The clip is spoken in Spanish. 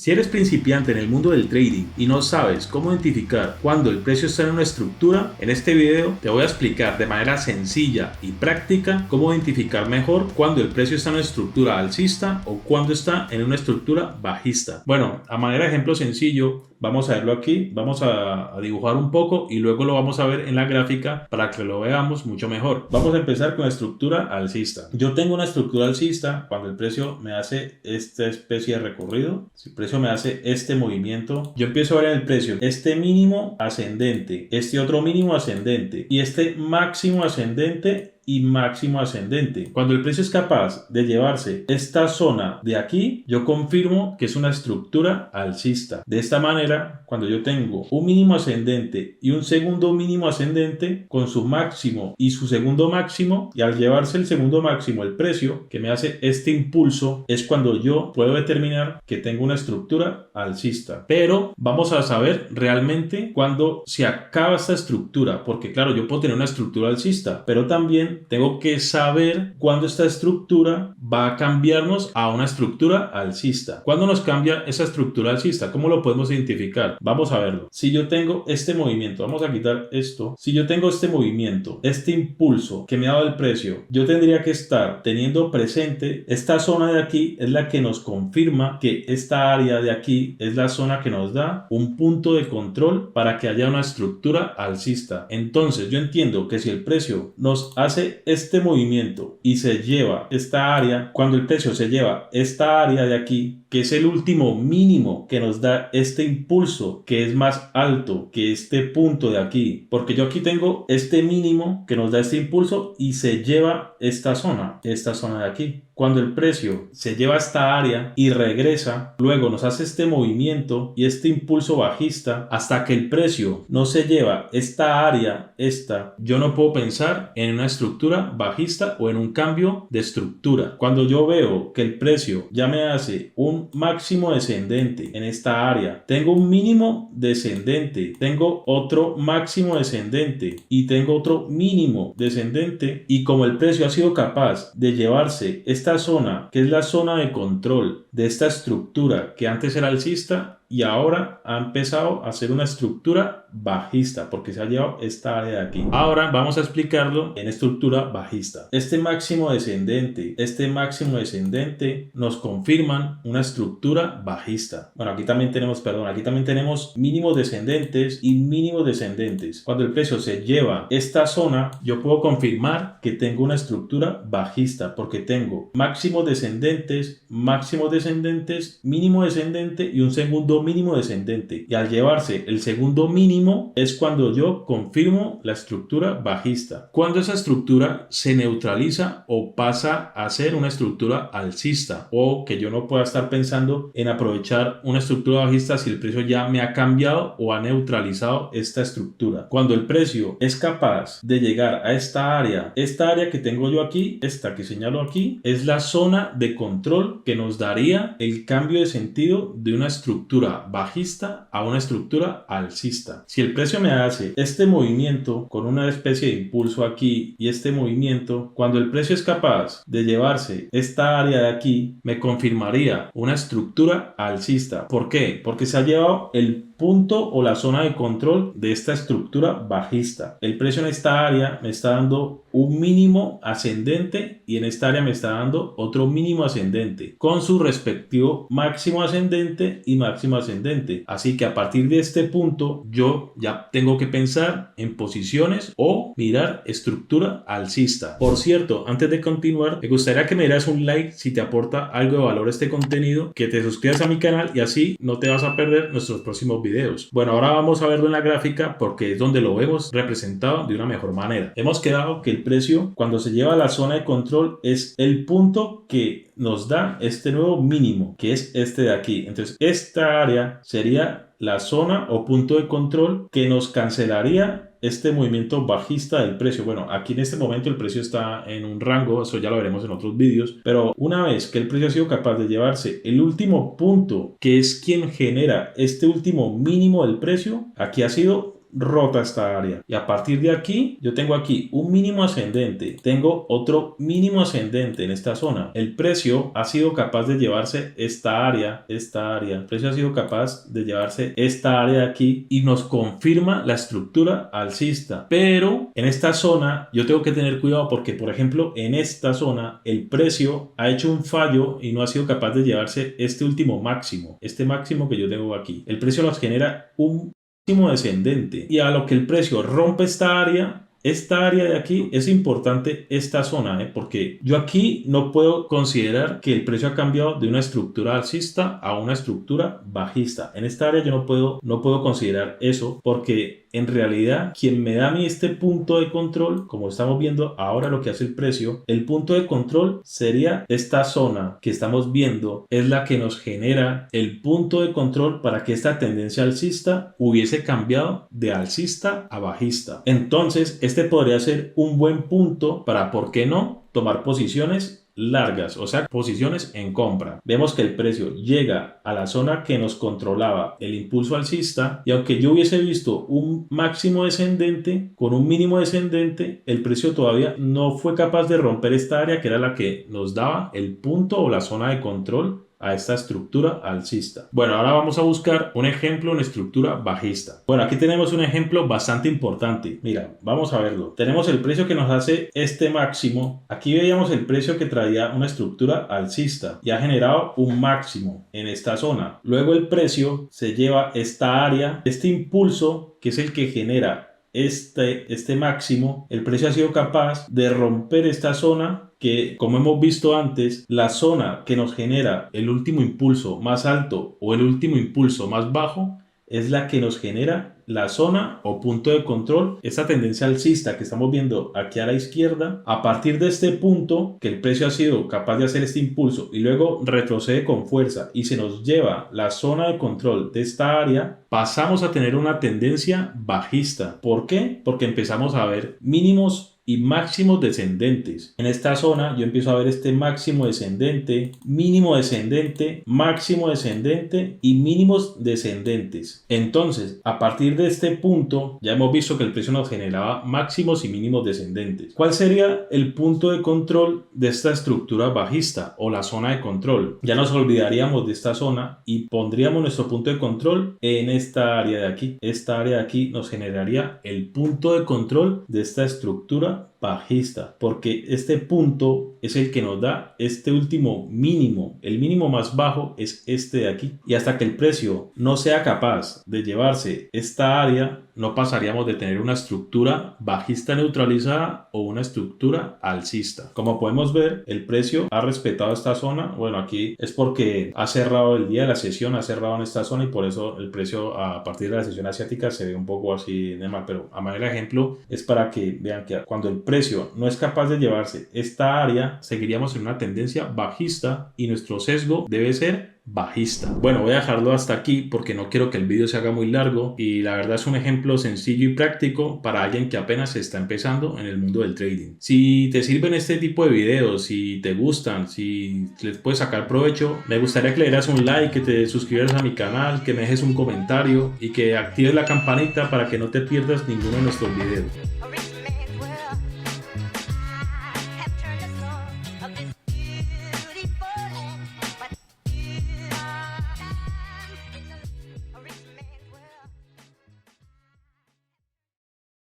Si eres principiante en el mundo del trading y no sabes cómo identificar cuando el precio está en una estructura, en este video te voy a explicar de manera sencilla y práctica cómo identificar mejor cuando el precio está en una estructura alcista o cuando está en una estructura bajista. Bueno, a manera de ejemplo sencillo, vamos a verlo aquí, vamos a dibujar un poco y luego lo vamos a ver en la gráfica para que lo veamos mucho mejor. Vamos a empezar con la estructura alcista. Yo tengo una estructura alcista cuando el precio me hace esta especie de recorrido. Si el precio me hace este movimiento, yo empiezo a ver en el precio este mínimo ascendente, este otro mínimo ascendente y este máximo ascendente y máximo ascendente. Cuando el precio es capaz de llevarse esta zona de aquí, yo confirmo que es una estructura alcista. De esta manera, cuando yo tengo un mínimo ascendente y un segundo mínimo ascendente con su máximo y su segundo máximo, y al llevarse el segundo máximo el precio que me hace este impulso, es cuando yo puedo determinar que tengo una estructura alcista. Pero vamos a saber realmente cuando se acaba esta estructura, porque claro, yo puedo tener una estructura alcista, pero también tengo que saber cuándo esta estructura va a cambiarnos a una estructura alcista. ¿Cuándo nos cambia esa estructura alcista? ¿Cómo lo podemos identificar? Vamos a verlo. Si yo tengo este movimiento, vamos a quitar esto. Si yo tengo este movimiento, este impulso que me ha dado el precio, yo tendría que estar teniendo presente esta zona de aquí es la que nos confirma que esta área de aquí es la zona que nos da un punto de control para que haya una estructura alcista. Entonces yo entiendo que si el precio nos hace este movimiento y se lleva esta área, cuando el precio se lleva esta área de aquí, que es el último mínimo que nos da este impulso, que es más alto que este punto de aquí, porque yo aquí tengo este mínimo que nos da este impulso y se lleva esta zona de aquí. Cuando el precio se lleva esta área y regresa, luego nos hace este movimiento y este impulso bajista hasta que el precio no se lleva esta área, yo no puedo pensar en una estructura bajista o en un cambio de estructura. Cuando yo veo que el precio ya me hace un máximo descendente en esta área, tengo un mínimo descendente, tengo otro máximo descendente y tengo otro mínimo descendente, y como el precio ha sido capaz de llevarse esta zona, que es la zona de control de esta estructura que antes era alcista y ahora ha empezado a ser una estructura bajista porque se ha llevado esta área de aquí. Ahora vamos a explicarlo en estructura bajista. Este máximo descendente nos confirman una estructura bajista. Bueno, aquí también tenemos mínimos descendentes y mínimos descendentes. Cuando el precio se lleva esta zona, yo puedo confirmar que tengo una estructura bajista porque tengo máximos descendentes, mínimo descendente y un segundo mínimo descendente, y al llevarse el segundo mínimo es cuando yo confirmo la estructura bajista. Cuando esa estructura se neutraliza o pasa a ser una estructura alcista, o que yo no pueda estar pensando en aprovechar una estructura bajista si el precio ya me ha cambiado o ha neutralizado esta estructura. Cuando el precio es capaz de llegar a esta área que tengo yo aquí, esta que señalo aquí, es la zona de control que nos daría el cambio de sentido de una estructura bajista a una estructura alcista. Si el precio me hace este movimiento con una especie de impulso aquí y este movimiento, cuando el precio es capaz de llevarse esta área de aquí, me confirmaría una estructura alcista. ¿Por qué? Porque se ha llevado el punto o la zona de control de esta estructura bajista. El precio en esta área me está dando un mínimo ascendente y en esta área me está dando otro mínimo ascendente con su respectivo máximo ascendente y máximo ascendente. Así que a partir de este punto yo ya tengo que pensar en posiciones o mirar estructura alcista. Por cierto, antes de continuar, me gustaría que me dieras un like si te aporta algo de valor este contenido, que te suscribas a mi canal y así no te vas a perder nuestros próximos videos. Bueno, ahora vamos a verlo en la gráfica porque es donde lo vemos representado de una mejor manera. Hemos quedado que el precio cuando se lleva a la zona de control es el punto que nos da este nuevo mínimo, que es este de aquí. Entonces esta área sería la zona o punto de control que nos cancelaría este movimiento bajista del precio. Bueno, aquí en este momento el precio está en un rango, eso ya lo veremos en otros vídeos, pero una vez que el precio ha sido capaz de llevarse el último punto, que es quien genera este último mínimo del precio, aquí ha sido rota esta área. Y a partir de aquí, yo tengo aquí un mínimo ascendente, tengo otro mínimo ascendente en esta zona. El precio ha sido capaz de llevarse esta área. El precio ha sido capaz de llevarse esta área de aquí y nos confirma la estructura alcista. Pero en esta zona yo tengo que tener cuidado porque, por ejemplo, en esta zona el precio ha hecho un fallo y no ha sido capaz de llevarse este último máximo, este máximo que yo tengo aquí. El precio nos genera un máximo descendente y a lo que el precio rompe esta área de aquí, es importante esta zona, porque yo aquí no puedo considerar que el precio ha cambiado de una estructura alcista a una estructura bajista. En esta área yo no puedo considerar eso porque en realidad quien me da a mí este punto de control, como estamos viendo ahora lo que hace el precio, el punto de control sería esta zona que estamos viendo, es la que nos genera el punto de control para que esta tendencia alcista hubiese cambiado de alcista a bajista. Entonces, este podría ser un buen punto para, ¿por qué no?, tomar posiciones largas, o sea, posiciones en compra. Vemos que el precio llega a la zona que nos controlaba el impulso alcista y aunque yo hubiese visto un máximo descendente con un mínimo descendente, el precio todavía no fue capaz de romper esta área que era la que nos daba el punto o la zona de control a esta estructura alcista. Bueno, ahora vamos a buscar un ejemplo en estructura bajista. Bueno, aquí tenemos un ejemplo bastante importante. Mira, vamos a verlo. Tenemos el precio que nos hace este máximo. Aquí veíamos el precio que traía una estructura alcista y ha generado un máximo en esta zona. Luego el precio se lleva esta área, este impulso que es el que genera este máximo. El precio ha sido capaz de romper esta zona que, como hemos visto antes, la zona que nos genera el último impulso más alto o el último impulso más bajo es la que nos genera la zona o punto de control, esta tendencia alcista que estamos viendo aquí a la izquierda. A partir de este punto que el precio ha sido capaz de hacer este impulso y luego retrocede con fuerza y se nos lleva la zona de control de esta área, pasamos a tener una tendencia bajista. ¿Por qué? Porque empezamos a ver mínimos y máximos descendentes. En esta zona yo empiezo a ver este máximo descendente, mínimo descendente, máximo descendente y mínimos descendentes. Entonces, a partir de este punto ya hemos visto que el precio nos generaba máximos y mínimos descendentes. ¿Cuál sería el punto de control de esta estructura bajista o la zona de control? Ya nos olvidaríamos de esta zona y pondríamos nuestro punto de control en esta área de aquí. Esta área de aquí nos generaría el punto de control de esta estructura bajista, porque este punto es el que nos da este último mínimo. El mínimo más bajo es este de aquí, y hasta que el precio no sea capaz de llevarse esta área, no pasaríamos de tener una estructura bajista neutralizada o una estructura alcista. Como podemos ver, el precio ha respetado esta zona. Bueno, aquí es porque ha cerrado el día de la sesión, ha cerrado en esta zona y por eso el precio a partir de la sesión asiática se ve un poco así de mal, pero a manera de ejemplo es para que vean que cuando el precio no es capaz de llevarse esta área, seguiríamos en una tendencia bajista y nuestro sesgo debe ser bajista. Bueno, voy a dejarlo hasta aquí porque no quiero que el vídeo se haga muy largo y la verdad es un ejemplo sencillo y práctico para alguien que apenas se está empezando en el mundo del trading. Si te sirven este tipo de videos, si te gustan, si les puedes sacar provecho, me gustaría que le dieras un like, que te suscribieras a mi canal, que me dejes un comentario y que actives la campanita para que no te pierdas ninguno de nuestros videos.